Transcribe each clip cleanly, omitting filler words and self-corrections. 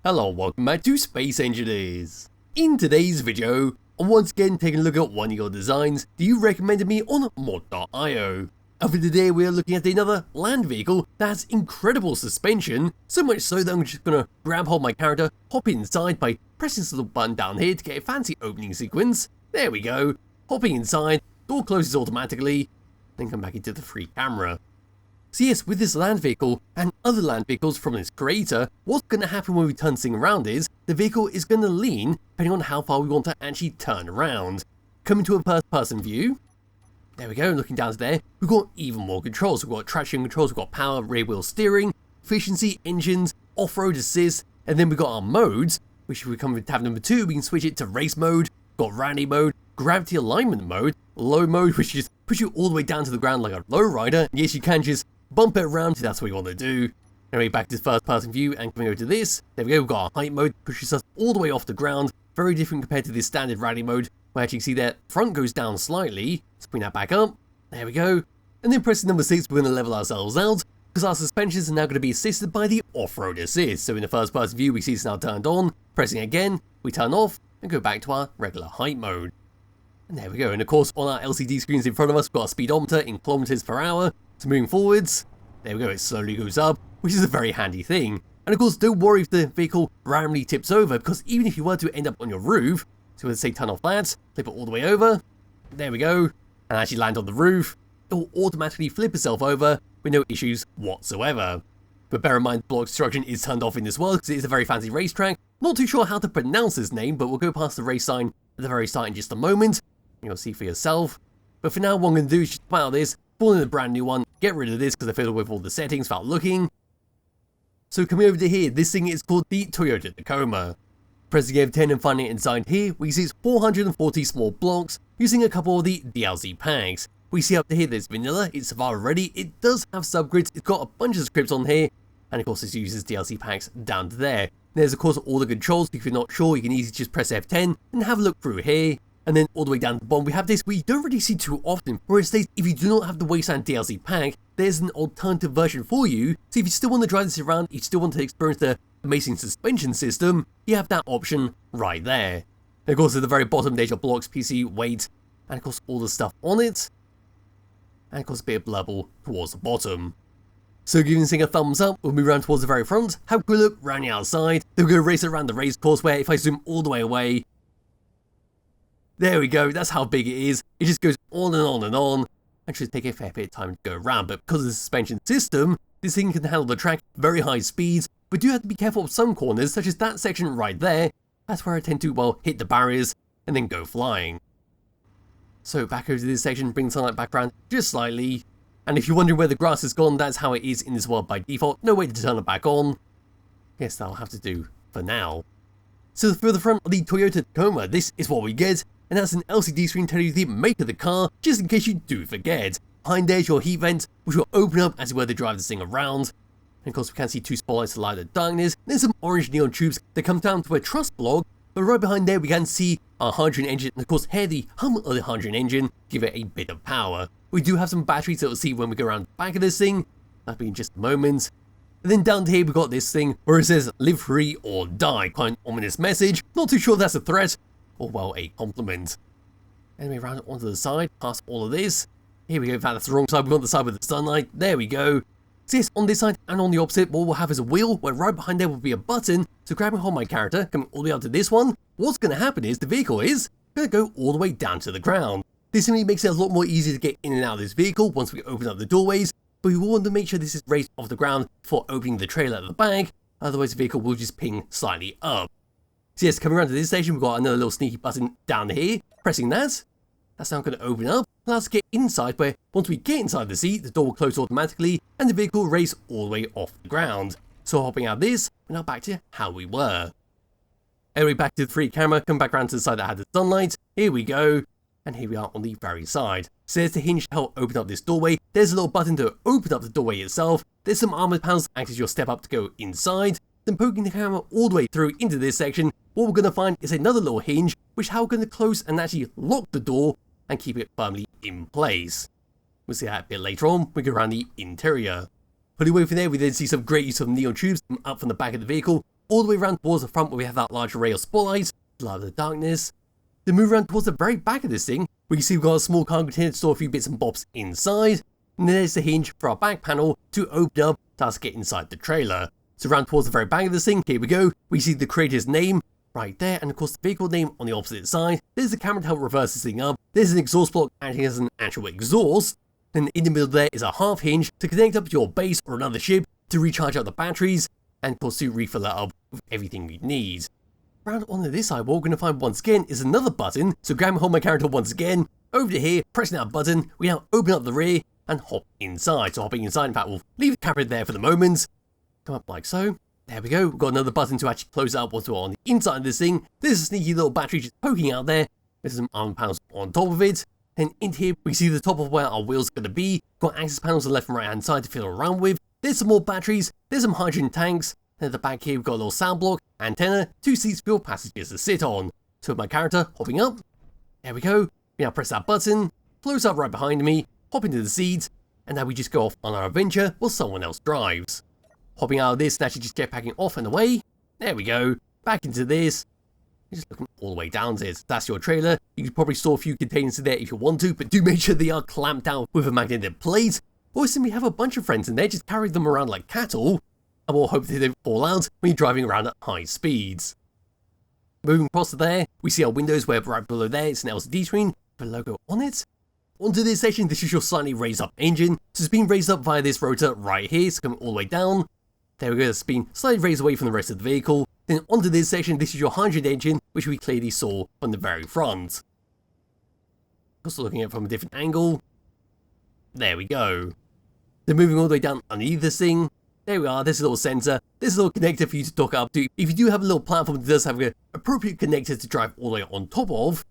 Hello, welcome back to Space Engineers. In today's video, I'm once again taking a look at one of your designs that you recommended me on mod.io. And for today we are looking at another land vehicle that has incredible suspension, so much so that I'm just gonna grab hold of my character, hop inside by pressing this little button down here to get a fancy opening sequence. There we go, hopping inside, door closes automatically, then come back into the free camera. So yes, with this land vehicle and other land vehicles from its creator, what's going to happen when we turn this thing around is, the vehicle is going to lean depending on how far we want to actually turn around. Coming to a first person view, there we go, looking down to there, we've got even more controls. We've got traction controls, we've got power, rear wheel steering, efficiency, engines, off-road assist, and then we've got our modes, which if we come with tab number 2, we can switch it to race mode, got rally mode, gravity alignment mode, low mode, which just push you all the way down to the ground like a low rider, and yes, you can just bump it around if that's what you want to do. Anyway, back to the first person view and coming over to this, there we go, we've got our height mode, pushes us all the way off the ground, very different compared to this standard rally mode, where actually you see that front goes down slightly, let's bring that back up, there we go, and then pressing number 6 we're going to level ourselves out, because our suspensions are now going to be assisted by the off-road assist, so in the first person view we see it's now turned on, pressing again, we turn off, and go back to our regular height mode. And there we go, and of course on our LCD screens in front of us we've got a speedometer in kilometers per hour, so moving forwards, there we go, it slowly goes up, which is a very handy thing. And of course, don't worry if the vehicle randomly tips over, because even if you were to end up on your roof, so let's say turn off that, flip it all the way over, there we go, and actually land on the roof, it will automatically flip itself over with no issues whatsoever. But bear in mind, block destruction is turned off in this world because it is a very fancy racetrack. Not too sure how to pronounce this name, but we'll go past the race sign at the very start in just a moment. You'll see for yourself. But for now, what I'm going to do is just come out of this, pull in a brand new one, get rid of this because I fiddled with all the settings without looking. So coming over to here, this thing is called the Toyota Tacoma. Pressing F10 and finding it inside here, we see it's 440 small blocks using a couple of the DLC packs. We see up to here there's vanilla, it's Survivor ready, it does have subgrids, it's got a bunch of scripts on here, and of course it uses DLC packs down to there. There's of course all the controls, if you're not sure you can easily just press F10 and have a look through here. And then all the way down to the bottom we have this, we don't really see too often, where it states if you do not have the Wasteland DLC pack, there's an alternative version for you, so if you still want to drive this around, if you still want to experience the amazing suspension system, you have that option right there. And of course at the very bottom there's your blocks, PC, weight, and of course all the stuff on it, and of course a bit of blurble towards the bottom. So giving this thing a thumbs up, we'll move around towards the very front, have a quick look around the outside, then we're going to race around the race course where if I zoom all the way away, there we go, that's how big it is, it just goes on and on and on, and should take a fair bit of time to go around, but because of the suspension system, this thing can handle the track at very high speeds, but do have to be careful of some corners, such as that section right there, that's where I tend to, well, hit the barriers, and then go flying. So back over to this section, bring sunlight back around just slightly, and if you're wondering where the grass has gone, that's how it is in this world by default, no way to turn it back on. Yes, that'll have to do for now. So for the front of the Toyota Tacoma, this is what we get, and that's an LCD screen telling you the make of the car, just in case you do forget. Behind there's your heat vent, which will open up as you were to drive this thing around. And of course we can see 2 spotlights to light the darkness, there's some orange neon tubes that come down to a truss block, but right behind there we can see our hydrogen engine, and of course hear the hum of the hydrogen engine, give it a bit of power. We do have some batteries that we'll see when we go around the back of this thing, that'll be in just a moment. And then down here we've got this thing where it says live free or die, quite an ominous message, not too sure if that's a threat, or well, a compliment. Anyway, round it onto the side, past all of this. Here we go, in fact that's the wrong side, we want the side with the sunlight, there we go. So yes, on this side and on the opposite, what we'll have is a wheel, where right behind there will be a button, so grabbing hold of my character, coming all the way up to this one, what's going to happen is the vehicle is going to go all the way down to the ground. This simply makes it a lot more easy to get in and out of this vehicle once we open up the doorways, but we will want to make sure this is raised off the ground before opening the trailer at the back, otherwise the vehicle will just ping slightly up. So yes, coming around to this station, we've got another little sneaky button down here, pressing that, that's now going to open up, allow us to get inside where once we get inside the seat, the door will close automatically and the vehicle will race all the way off the ground. So hopping out of this, we're now back to how we were. Anyway, back to the free camera, come back around to the side that had the sunlight, here we go, and here we are on the very side. So there's the hinge to help open up this doorway, there's a little button to open up the doorway itself, there's some armoured panels that act as your step up to go inside, then poking the camera all the way through into this section, what we're going to find is another little hinge, which is how we're going to close and actually lock the door and keep it firmly in place. We'll see that a bit later on, we go around the interior. Putting away from there, we then see some great use of neon tubes up from the back of the vehicle, all the way around towards the front where we have that large array of spotlights, light of the darkness. Then move around towards the very back of this thing, where you see we've got a small cargo container to store a few bits and bobs inside. And then there's the hinge for our back panel to open up to us get inside the trailer. So around towards the very back of this thing, here we go. We see the creator's name right there, and of course the vehicle name on the opposite side. There's the camera to help reverse this thing up. There's an exhaust block acting as an actual exhaust. Then in the middle there is a half hinge to connect up to your base or another ship to recharge up the batteries, and of course to refill that up with everything we need. Around onto this side, what we're going to find once again is another button. So grab and hold my character once again, over to here, pressing that button, we now open up the rear and hop inside. So hopping inside, in fact we'll leave the camera there for the moment. Come up like so. There we go, we've got another button to actually close out once we're on the inside of this thing. There's a sneaky little battery just poking out there. There's some armor panels on top of it. And in here, we see the top of where our wheels are going to be. Got access panels on the left and right hand side to fiddle around with. There's some more batteries. There's some hydrogen tanks. And at the back here, we've got a little sound block, antenna, 2 seats for your passengers to sit on. So with my character hopping up. There we go. We now press that button, close up right behind me, hop into the seat, and now we just go off on our adventure while someone else drives. Hopping out of this and actually just jetpacking off and away. There we go. Back into this. Just looking all the way down to it. That's your trailer. You could probably store a few containers in there if you want to, but do make sure they are clamped down with a magnetic plate. Or simply have a bunch of friends in there, just carry them around like cattle, and we'll hope that they don't fall out when you're driving around at high speeds. Moving across to there, we see our windows where right below there it's an LCD screen with a logo on it. Onto this section, this is your slightly raised up engine. So it's been raised up via this rotor right here, so coming all the way down. There we go, it's been slightly raised away from the rest of the vehicle. Then onto this section, this is your hydrogen engine, which we clearly saw from the very front. Also looking at it from a different angle. There we go. Then moving all the way down underneath this thing. There we are, there's a little sensor. There's a little connector for you to dock up to. If you do have a little platform that does have an appropriate connector to drive all the way on top of.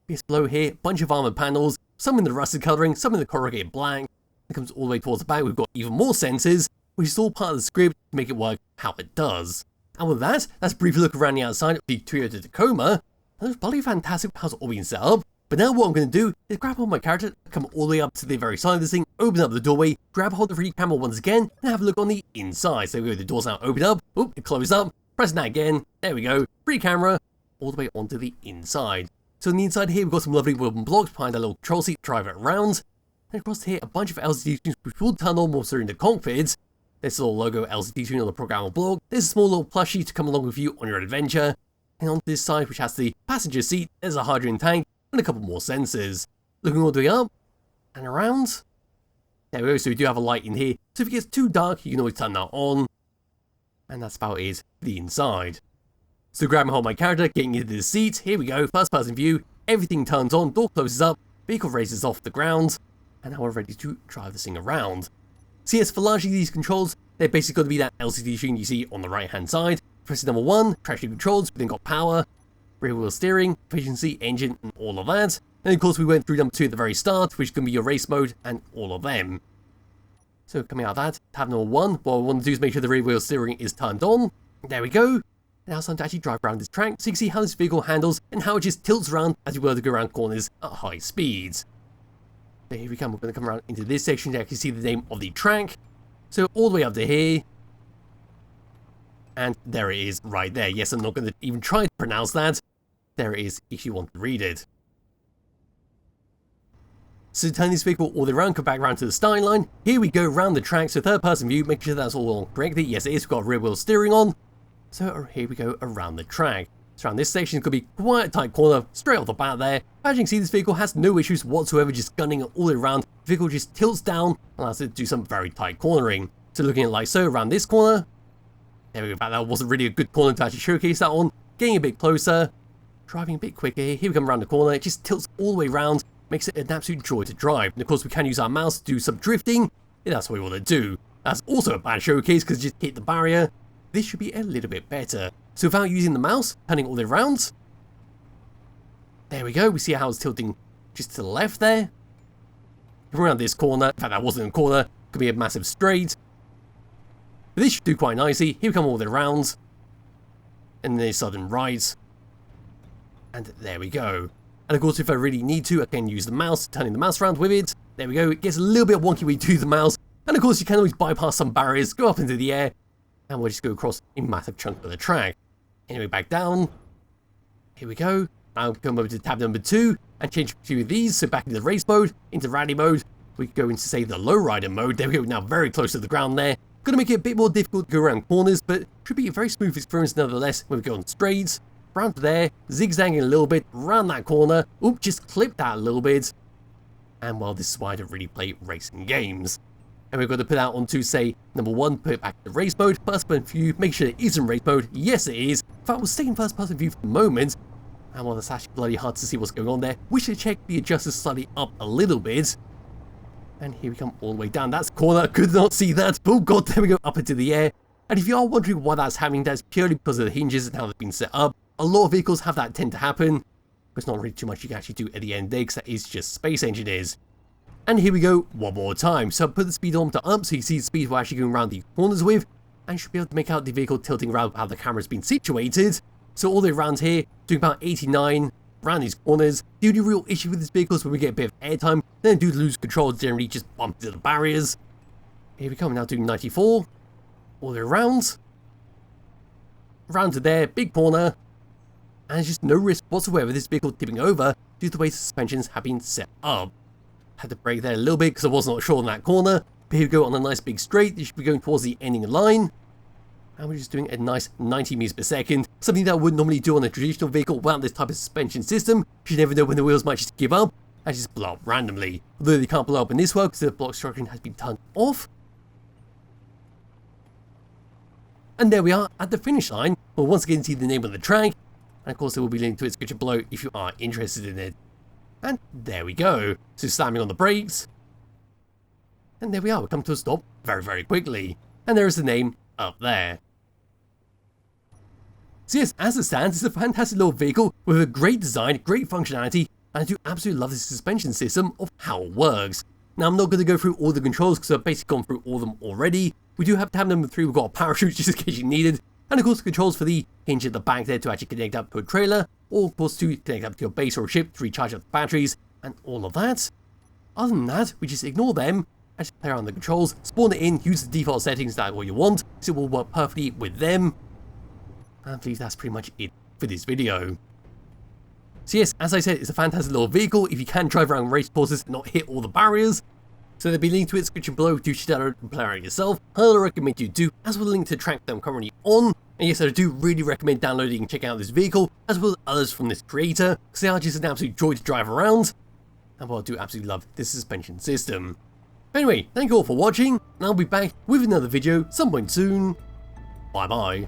Yes, below here, a bunch of armored panels, some in the rusted colouring, some in the corrugated black. It comes all the way towards the back, we've got even more sensors, which is all part of the script to make it work how it does. And with that, let's briefly look around the outside of the Toyota Tacoma. That was bloody fantastic how it's all been set up. But now what I'm going to do is grab on my character, come all the way up to the very side of this thing, open up the doorway, grab hold of the free camera once again, and have a look on the inside. So we go, the door's now open up, oop, it closed up, pressing that again, there we go, free camera, all the way onto the inside. So on the inside here, we've got some lovely wooden blocks behind a little control seat to drive it around. And across here, a bunch of LCD screens which will turn on once they're in the cockpit. There's a little logo LCD screen on the programmable block. There's a small little plushie to come along with you on your adventure. And on this side, which has the passenger seat, there's a hydrogen tank and a couple more sensors. Looking all the way up and around. There we go, so we do have a light in here. So if it gets too dark, you can always turn that on. And that's about it for the inside. So grab and hold my character, getting into the seat. Here we go, first person view. Everything turns on, door closes up, vehicle raises off the ground. And now we're ready to drive this thing around. So yes, for largely these controls, they're basically going to be that LCD screen you see on the right hand side. Pressing number 1, traction controls, we then got power, rear wheel steering, efficiency, engine, and all of that. And of course we went through number 2 at the very start, which is going to be your race mode and all of them. So coming out of that, tab number 1, what I want to do is make sure the rear wheel steering is turned on. There we go. Now it's time to actually drive around this track so you can see how this vehicle handles and how it just tilts around as you were to go around corners at high speeds. So here we come, we're going to come around into this section to actually see the name of the track. So all the way up to here. And there it is right there. Yes, I'm not going to even try to pronounce that. There it is if you want to read it. So to turn this vehicle all the way around, come back around to the starting line. Here we go around the track, so third person view, make sure that's all on correctly. Yes, it is, we've got rear wheel steering on. So here we go around the track. So around this section, it's going to be quite a tight corner, straight off the bat there. As you can see, this vehicle has no issues whatsoever, just gunning it all the way around. The vehicle just tilts down and allows it to do some very tight cornering. So looking at it like so, around this corner. There we go, that wasn't really a good corner to actually showcase that on. Getting a bit closer, driving a bit quicker. Here we come around the corner, it just tilts all the way around, makes it an absolute joy to drive. And of course we can use our mouse to do some drifting, if that's what we want to do. That's also a bad showcase because it just hit the barrier. This should be a little bit better. So without using the mouse, turning all the way around. There we go, we see how it's tilting just to the left there. Come around this corner, in fact that wasn't a corner, could be a massive straight. But this should do quite nicely. Here we come all the way around. And then sudden right. And there we go. And of course if I really need to, I can use the mouse, turning the mouse around with it. There we go, it gets a little bit wonky when you do the mouse. And of course you can always bypass some barriers, go up into the air. And we'll just go across a massive chunk of the track. Anyway, back down. Here we go. Now come over to tab number 2 and change a few of these. So back into the race mode, into rally mode. We go into, say, the lowrider mode. There we go, now very close to the ground there. Gonna make it a bit more difficult to go around corners, but should be a very smooth experience nevertheless when we go on straights. Round to there, zigzagging a little bit, round that corner. Oop, just clip that a little bit. And well, this is why I don't really play racing games. And we've got to put out onto, say, number 1, put it back to race mode, first person view, make sure it is in race mode. Yes, it is. In fact, we'll stay in first person view for the moment. And well, it's actually bloody hard to see what's going on there. We should check the adjusters slightly up a little bit. And here we come all the way down. That's corner. Could not see that. Oh god, there we go, up into the air. And if you are wondering why that's happening, that's purely because of the hinges and how they've been set up. A lot of vehicles have that tend to happen. But it's not really too much you can actually do at the end there, because that is just Space Engineers. And here we go, one more time. So put the speedometer up so you see the speed we're actually going around the corners with. And you should be able to make out the vehicle tilting around how the camera's been situated. So all the way around here, doing about 89. Around these corners. The only real issue with this vehicle is when we get a bit of airtime, then do lose control, generally just bump into the barriers. Here we come, now doing 94. All the way around. Round to there, big corner. And there's just no risk whatsoever of this vehicle tipping over due to the way the suspensions have been set up. Had to brake there a little bit because I was not sure on that corner. But here we go on a nice big straight. You should be going towards the ending line. And we're just doing a nice 90 meters per second, something that I wouldn't normally do on a traditional vehicle without this type of suspension system. You never know when the wheels might just give up and just blow up randomly. Although they can't blow up in this one because the block structuring has been turned off. And there we are at the finish line. We'll once again see the name of the track. And of course there will be a link to its description below if you are interested in it. And there we go. So slamming on the brakes. And there we are, we come to a stop very, very quickly. And there is the name up there. So yes, as it stands, it's a fantastic little vehicle with a great design, great functionality, and I do absolutely love the suspension system of how it works. Now I'm not going to go through all the controls because I've basically gone through all of them already. We do have tab number 3, we've got a parachute just in case you need it, and of course the controls for the hinge at the back there to actually connect up to a trailer, or of course to connect up to your base or a ship to recharge up the batteries, and all of that. Other than that, we just ignore them, and just play around the controls, spawn it in, use the default settings that what you want, so it will work perfectly with them. I believe that's pretty much it for this video. So yes, as I said, it's a fantastic little vehicle if you can drive around race courses and not hit all the barriers. So there'll be a link to its description below, do check it out and play around yourself. Highly recommend you do, as well as a link to the track that I'm currently on. And yes, I do really recommend downloading and checking out this vehicle, as well as others from this creator, because they are just an absolute joy to drive around. And well, I do absolutely love this suspension system. But anyway, thank you all for watching, and I'll be back with another video some point soon. Bye bye.